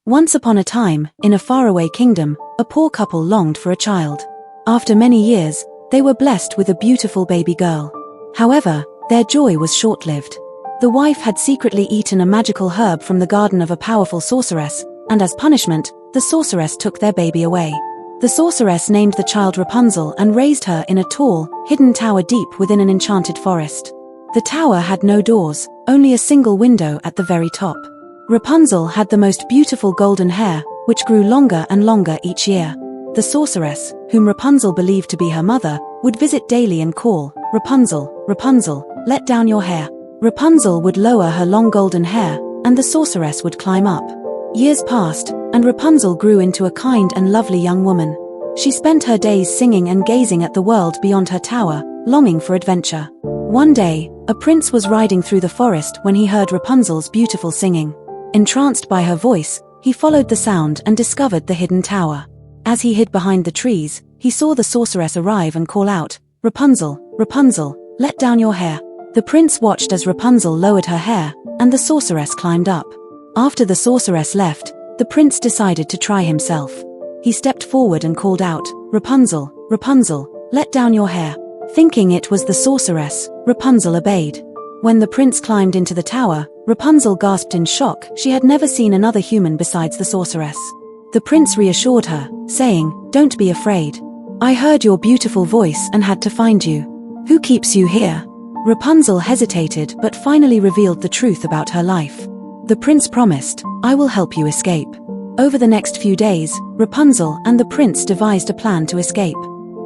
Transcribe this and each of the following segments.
Once upon a time, in a faraway kingdom, a poor couple longed for a child. After many years, they were blessed with a beautiful baby girl. However, their joy was short-lived. The wife had secretly eaten a magical herb from the garden of a powerful sorceress, and as punishment, the sorceress took their baby away. The sorceress named the child Rapunzel and raised her in a tall, hidden tower deep within an enchanted forest. The tower had no doors, only a single window at the very top. Rapunzel had the most beautiful golden hair, which grew longer and longer each year. The sorceress, whom Rapunzel believed to be her mother, would visit daily and call, "Rapunzel, Rapunzel, let down your hair." Rapunzel would lower her long golden hair, and the sorceress would climb up. Years passed, and Rapunzel grew into a kind and lovely young woman. She spent her days singing and gazing at the world beyond her tower, longing for adventure. One day, a prince was riding through the forest when he heard Rapunzel's beautiful singing. Entranced by her voice, he followed the sound and discovered the hidden tower. As he hid behind the trees, he saw the sorceress arrive and call out, "Rapunzel, Rapunzel, let down your hair." The prince watched as Rapunzel lowered her hair, and the sorceress climbed up. After the sorceress left, the prince decided to try himself. He stepped forward and called out, "Rapunzel, Rapunzel, let down your hair." Thinking it was the sorceress, Rapunzel obeyed. When the prince climbed into the tower, Rapunzel gasped in shock. She had never seen another human besides the sorceress. The prince reassured her, saying, "Don't be afraid. I heard your beautiful voice and had to find you. Who keeps you here?" Rapunzel hesitated but finally revealed the truth about her life. The prince promised, "I will help you escape." Over the next few days, Rapunzel and the prince devised a plan to escape.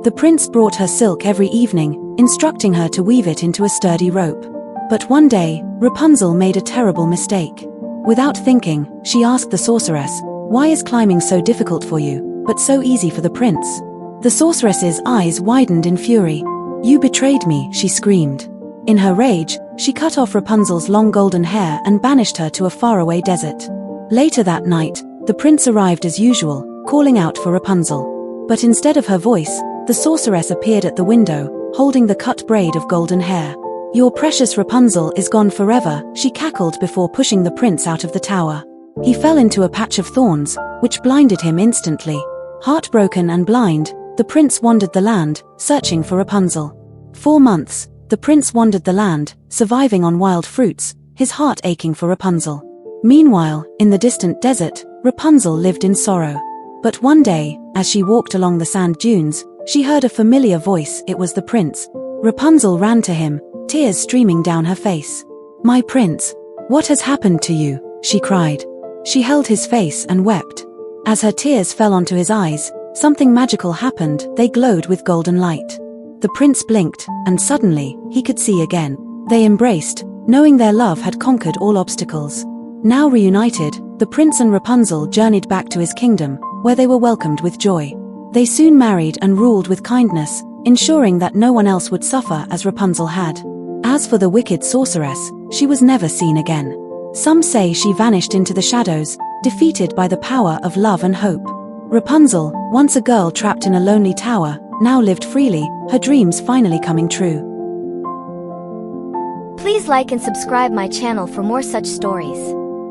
The prince brought her silk every evening, instructing her to weave it into a sturdy rope. But one day, Rapunzel made a terrible mistake. Without thinking, she asked the sorceress, "Why is climbing so difficult for you, but so easy for the prince?" The sorceress's eyes widened in fury. "You betrayed me," she screamed. In her rage, she cut off Rapunzel's long golden hair and banished her to a faraway desert. Later that night, the prince arrived as usual, calling out for Rapunzel. But instead of her voice, the sorceress appeared at the window, holding the cut braid of golden hair. "Your precious Rapunzel is gone forever," she cackled before pushing the prince out of the tower. He fell into a patch of thorns, which blinded him instantly. Heartbroken and blind, the prince wandered the land, searching for Rapunzel. 4 months, the prince wandered the land, surviving on wild fruits, his heart aching for Rapunzel. Meanwhile, in the distant desert, Rapunzel lived in sorrow. But one day, as she walked along the sand dunes, she heard a familiar voice. It was the prince. Rapunzel ran to him, tears streaming down her face. "My prince, what has happened to you?" she cried. She held his face and wept. As her tears fell onto his eyes, something magical happened. They glowed with golden light. The prince blinked, and suddenly, he could see again. They embraced, knowing their love had conquered all obstacles. Now reunited, the prince and Rapunzel journeyed back to his kingdom, where they were welcomed with joy. They soon married and ruled with kindness, ensuring that no one else would suffer as Rapunzel had. As for the wicked sorceress, she was never seen again. Some say she vanished into the shadows, defeated by the power of love and hope. Rapunzel, once a girl trapped in a lonely tower, now lived freely, her dreams finally coming true. Please like and subscribe my channel for more such stories.